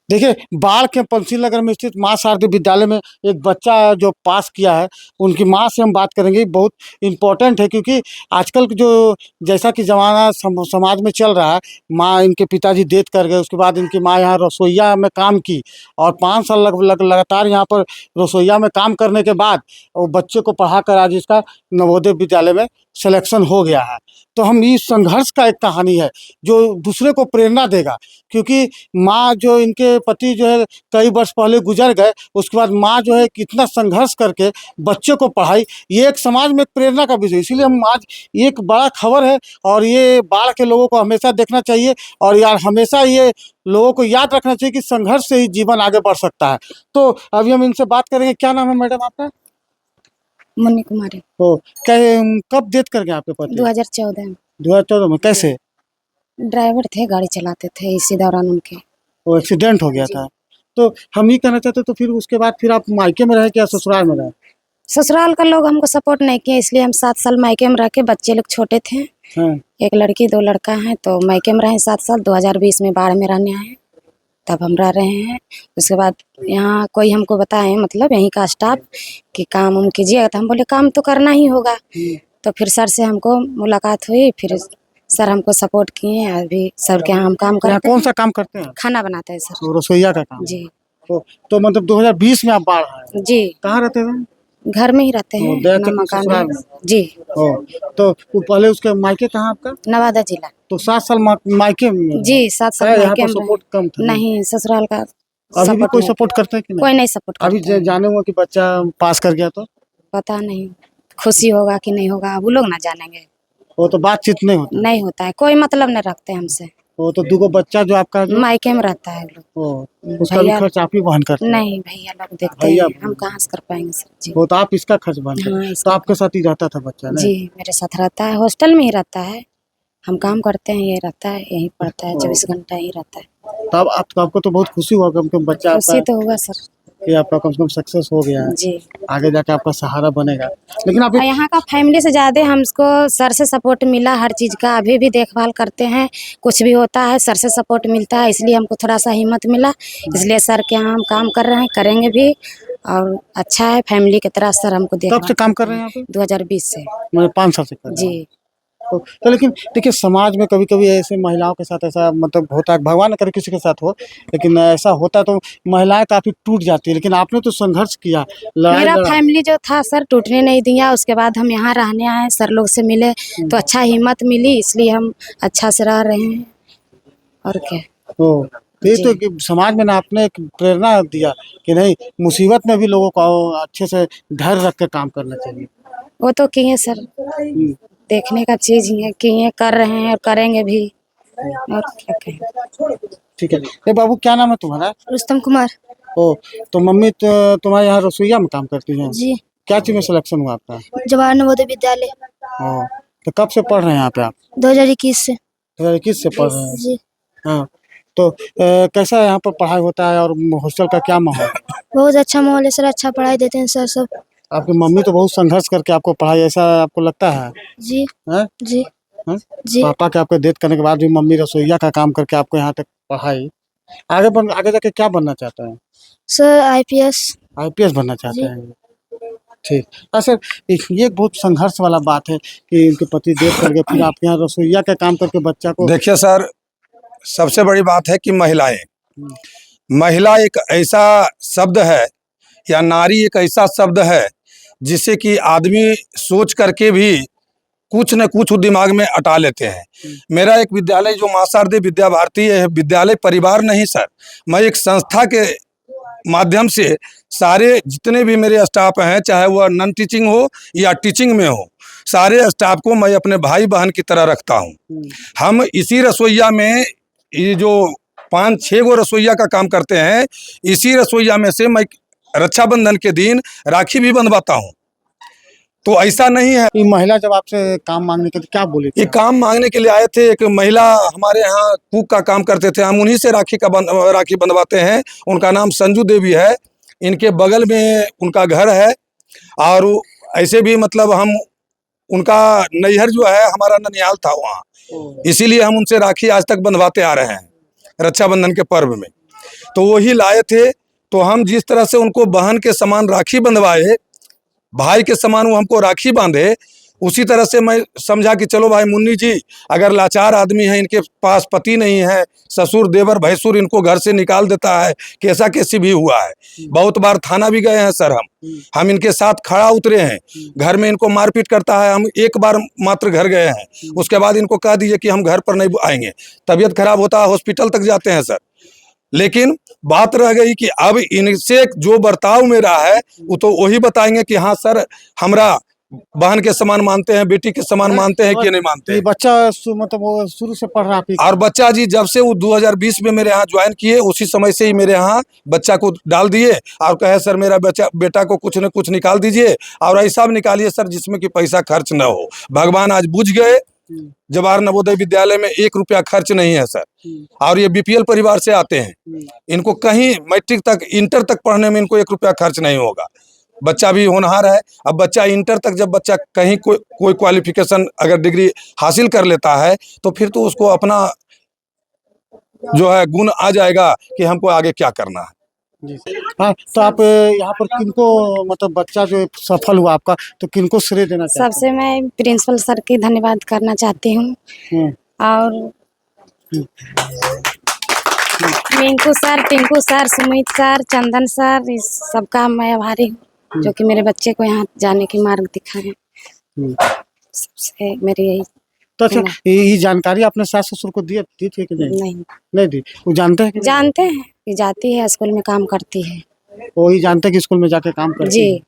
देखिए, बाढ़ के पंचशील नगर में स्थित माँ शारदे विद्यालय में एक बच्चा जो पास किया है, उनकी माँ से हम बात करेंगे। बहुत इम्पोर्टेंट है क्योंकि आजकल के जो जैसा कि ज़माना समाज में चल रहा है, माँ इनके पिताजी डेथ कर गए, उसके बाद इनकी माँ यहाँ रसोइया में काम की और 5 साल लगातार यहाँ पर रसोइया में काम करने के बाद वो बच्चे को पढ़ाकर आज इसका नवोदय विद्यालय में सिलेक्शन हो गया है। तो हम इस संघर्ष का एक कहानी है, जो दूसरे को प्रेरणा देगा क्योंकि माँ जो इनके पति जो है कई वर्ष पहले गुजर गए, उसके बाद माँ जो है कितना संघर्ष करके बच्चे को पढ़ाई, ये एक समाज में एक प्रेरणा का विषय। इसीलिए हम आज एक बड़ा खबर है और ये बाढ़ के लोगों को हमेशा देखना चाहिए और यार हमेशा ये लोगों को याद रखना चाहिए कि संघर्ष से ही जीवन आगे बढ़ सकता है। तो अभी हम इनसे बात करेंगे। क्या नाम है मैडम आपका? मुन्नी कुमारी। ओ, कब डेथ कर गए आपके पति? 2014 में। 2014 में? कैसे? ड्राइवर थे, गाड़ी चलाते थे, इसी दौरान उनके वो एक्सीडेंट हो गया था। तो हम ये कहना चाहते तो फिर उसके बाद फिर आप मायके में रहे क्या ससुराल में रहे? ससुराल का लोग हमको सपोर्ट नहीं किए, इसलिए हम 7 साल मायके में रह के, बच्चे लोग छोटे थे। हाँ। एक लड़की 2 लड़का हैं, तो मायके में रहे 7 साल। 2020 में बाढ़ में रहने आए, तब हम रह रहे हैं। उसके बाद यहाँ कोई हमको बताए, मतलब यहीं का स्टाफ, कि काम उम कीजिएगा। तो हम बोले काम तो करना ही होगा। तो फिर सर से हमको मुलाकात हुई, फिर सर हमको सपोर्ट किए। अभी सर के यहाँ हम काम करते हैं। कौन सा काम करते हैं? खाना बनाते हैं सर। तो रसोइया का काम? जी। तो मतलब 2020 में आप बाढ़ आए? जी। कहाँ रहते थे? घर में ही रहते हैं, अपना मकान ससुराल में। में? जी। तो वो पहले उसके मायके कहाँ आपका? नवादा जिला। तो 7 साल मायके में? जी, 7 साल यहाँ मायके पर में सपोर्ट कम था? नहीं, ससुराल का अभी भी कोई सपोर्ट करते हैं कि नहीं? कोई नहीं सपोर्ट करता अभी है। जाने हुआ कि बच्चा पास कर गया तो पता नहीं खुशी होगा कि नहीं होगा, वो लोग ना जानेंगे। वो तो बातचीत नहीं होता? नहीं होता है, कोई मतलब नहीं रखते हमसे। वो तो 2 बच्चा जो आपका जो मायके में रहता है लोग। उसका भी खर्च आप ही वहन करते हैं? नहीं, भैया लोग देखते हैं, हम कहाँ से कर पाएंगे सर जी। वो तो आप इसका खर्च वहन करते हैं। तो आपके साथ ही रहता था बच्चा ना? जी, मेरे साथ रहता है, हॉस्टल में ही रहता है। हम काम करते हैं, ये रहता है, यहीं पढ़ता है, 24 घंटा ही रहता है। तब आपको तो बहुत खुशी हुआ कि बच्चा खुशी आपका तो हुआ सर कि आपका कम से कम सक्सेस हो गया है, जी। आगे जाके आपका सहारा बनेगा। लेकिन आप यहाँ का फैमिली से ज़्यादा हमको सर से सपोर्ट मिला हर चीज़ का। अभी भी देखभाल करते हैं, कुछ भी होता है सर से सपोर्ट मिलता है, इसलिए हमको थोड़ा सा हिम्मत मिला। इसलिए सर के यहाँ हम काम कर रहे हैं, करेंगे भी, और अच्छा है फैमिली की तरह सर हमको देखभाल। कब से काम कर रहे हैं आप? 2020 से। मतलब 5 साल से कर रहे हैं? जी। तो लेकिन देखिए, समाज में कभी-कभी ऐसे महिलाओं के साथ ऐसा मतलब होता है, भगवान न करे किसी के साथ हो, लेकिन ऐसा होता है तो महिलाएं काफ़ी टूट जाती है। लेकिन आपने तो संघर्ष किया, मेरा लड़ा। फैमिली जो था सर टूटने नहीं दिया। उसके बाद हम यहाँ रहने आए, सर लोग से मिले तो अच्छा हिम्मत मिली, इसलिए हम अच्छा से रह रहे हैं। और क्या। तो ये तो कि समाज में ना आपने एक प्रेरणा दिया कि नहीं, मुसीबत में भी लोगों को अच्छे से धैर्य रख के काम करना चाहिए। वो तो किए सर, देखने का चीज ही है, किए, कर रहे हैं और करेंगे भी, और क्या कहें। ठीक है। ए बाबू, क्या नाम है तुम्हारा? रुस्तम कुमार। ओ, तो मम्मी तो तुम्हारे यहाँ रसोइया में काम करती हैं? जी। क्या चीज़ में सिलेक्शन हुआ आपका? जवाहर नवोदय विद्यालय। तो कब से पढ़ रहे हैं यहाँ पे आप? 2021 से। 2021 से पढ़ रहे हैं? जी। हाँ। तो कैसा यहाँ पर पढ़ाई होता है और हॉस्टल का क्या माहौल? बहुत अच्छा माहौल है सर, अच्छा पढ़ाई देते हैं सर सब। आपकी मम्मी तो बहुत संघर्ष करके आपको पढ़ाई, ऐसा आपको लगता है? जी। हैं? जी। हैं? जी। पापा के आपके डेथ करने के बाद भी मम्मी रसोइया का काम करके आपको यहाँ तक पढ़ाई। आगे जाके क्या बनना चाहते हैं? सर IPS बनना चाहते हैं? ठीक। सर, ये बहुत संघर्ष वाला बात है कि उनके पति डेथ कर गए, फिर आप यहाँ रसोइया का काम करके बच्चा को। देखिए सर, सबसे बड़ी बात है कि महिला एक ऐसा शब्द है, या नारी एक ऐसा शब्द है, जिसे कि आदमी सोच करके भी कुछ न कुछ दिमाग में अटा लेते हैं। मेरा एक विद्यालय जो माँ शारदे विद्या भारती है, विद्यालय परिवार नहीं सर, मैं एक संस्था के माध्यम से सारे जितने भी मेरे स्टाफ हैं, चाहे वह नॉन टीचिंग हो या टीचिंग में हो, सारे स्टाफ को मैं अपने भाई बहन की तरह रखता हूं। हम इसी रसोइया में ये जो 5-6 गो रसोइया का काम करते हैं, इसी रसोइया में से मैं रक्षाबंधन के दिन राखी भी बंधवाता हूं। तो ऐसा नहीं है। ये महिला जब आपसे काम मांगने के लिए क्या बोली थी? ये काम मांगने के लिए आए थे। एक महिला हमारे यहाँ कुक का काम करते थे, हम उन्हीं से राखी बंधवाते हैं। उनका नाम संजू देवी है, इनके बगल में उनका घर है। और ऐसे भी मतलब हम उनका नैहर जो है हमारा ननिहाल था वहाँ, इसीलिए हम उनसे राखी आज तक बंधवाते आ रहे हैं रक्षाबंधन के पर्व में। तो वही लाए थे। तो हम जिस तरह से उनको बहन के समान राखी बंधवाए, भाई के समान वो हमको राखी बांधे, उसी तरह से मैं समझा कि चलो भाई मुन्नी जी, अगर लाचार आदमी है, इनके पास पति नहीं है, ससुर देवर भैंसुर इनको घर से निकाल देता है, कैसा कैसी भी हुआ है। बहुत बार थाना भी गए हैं सर, हम इनके साथ खड़ा उतरे हैं, घर में इनको मारपीट करता है। हम एक बार मात्र घर गए हैं, उसके बाद इनको कह दीजिए कि हम घर पर नहीं आएंगे, तबीयत खराब होता है, हॉस्पिटल तक जाते हैं सर। लेकिन बात रह गई कि अब इनसे जो बर्ताव मेरा है वो तो वही बताएंगे कि हाँ सर, हमरा बहन के समान मानते हैं, बेटी के समान मानते हैं कि नहीं मानते ये हैं। बच्चा मतलब वो शुरू से पढ़ रहा है आपके और बच्चा जी जब से वो 2020 में मेरे यहाँ ज्वाइन किए, उसी समय से ही मेरे यहाँ बच्चा को डाल दिए और कहे सर मेरा बेटा को कुछ न कुछ निकाल दीजिए, और ऐसा भी निकालिए सर जिसमें कि पैसा खर्च न हो। भगवान आज बुझ गए, जवाहर नवोदय विद्यालय में 1 रुपया खर्च नहीं है सर। और ये बीपीएल परिवार से आते हैं, इनको कहीं मैट्रिक तक, इंटर तक पढ़ने में इनको 1 रुपया खर्च नहीं होगा। बच्चा भी होनहार है। अब बच्चा इंटर तक जब बच्चा कहीं कोई क्वालिफिकेशन अगर डिग्री हासिल कर लेता है तो फिर तो उसको अपना जो है गुण आ जाएगा कि हमको आगे क्या करना है। जी। हाँ, तो आप यहाँ पर किनको मतलब बच्चा जो सफल हुआ आपका, तो किनको श्रेय देना चाहते सबसे मैं प्रिंसिपल सर की धन्यवाद करना चाहती हूँ, हैं? और Minku sir, Tinku sir, Sumit sir, Chandan sir, इस सबका मैं आभारी हूँ जो कि मेरे बच्चे को यहाँ जाने की मार्ग दिखाए। सबसे मेरी यही। तो अच्छा, ये जानकारी आपने सास ससुर को दी थी कि नहीं? नहीं नहीं दी। वो जानते हैं कि जानते हैं कि जाती है स्कूल में काम करती है। वो ही जानते हैं कि स्कूल में जाके काम करती जी। है?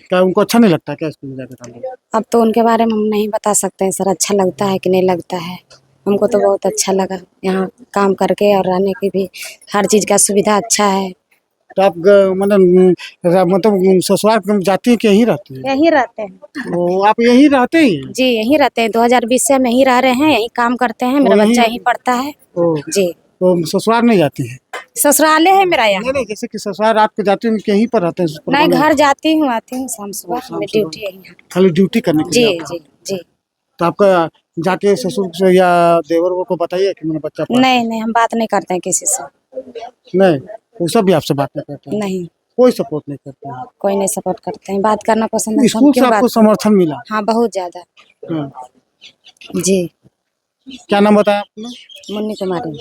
क्या उनको अच्छा नहीं लगता क्या स्कूल में जाके काम करना? अब तो उनके बारे में हम नहीं बता सकते हैं सर, अच्छा लगता है कि नहीं लगता है। हमको तो बहुत अच्छा लगा यहाँ काम करके, और रहने की भी हर चीज़ का सुविधा अच्छा है। तो आप मतलब ससुराल में जाती है कि यहीं रहती है? यहीं रहते हैं तो आप यहीं रहते ही हैं? जी, यहीं रहते हैं। 2020 से हम यहीं रह रहे हैं, यहीं काम करते हैं। मेरा यहीं- बच्चा यहीं पढ़ता है ओ, जी। तो ससुराल नहीं जाती है? ससुराले है मेरा यहाँ। नहीं नहीं, जैसे कि ससुराल रात को जाती है यहीं पर रहते हैं? नहीं, घर जाती हूँ, आती हूँ शाम सुबह, शाम मेरी सुबह। ड्यूटी यहीं है। खाली ड्यूटी करने के जी लिए आते हैं? जी जी। तो आपका जाके ससुर से या देवर को बताइए कि मेरा बच्चा पढ़। नहीं नहीं, हम बात नहीं करते हैं किसी से। नहीं, वो सब भी आपसे बात नहीं करते हैं? नहीं, कोई सपोर्ट नहीं करते हैं? कोई नहीं सपोर्ट करते हैं। बात करना पसंद है तो हम स्कूल से क्यों आपको बात। समर्थन मिला? हाँ, बहुत ज्यादा। हाँ। जी। क्या नाम बताया आपने? मुन्नी कुमारी।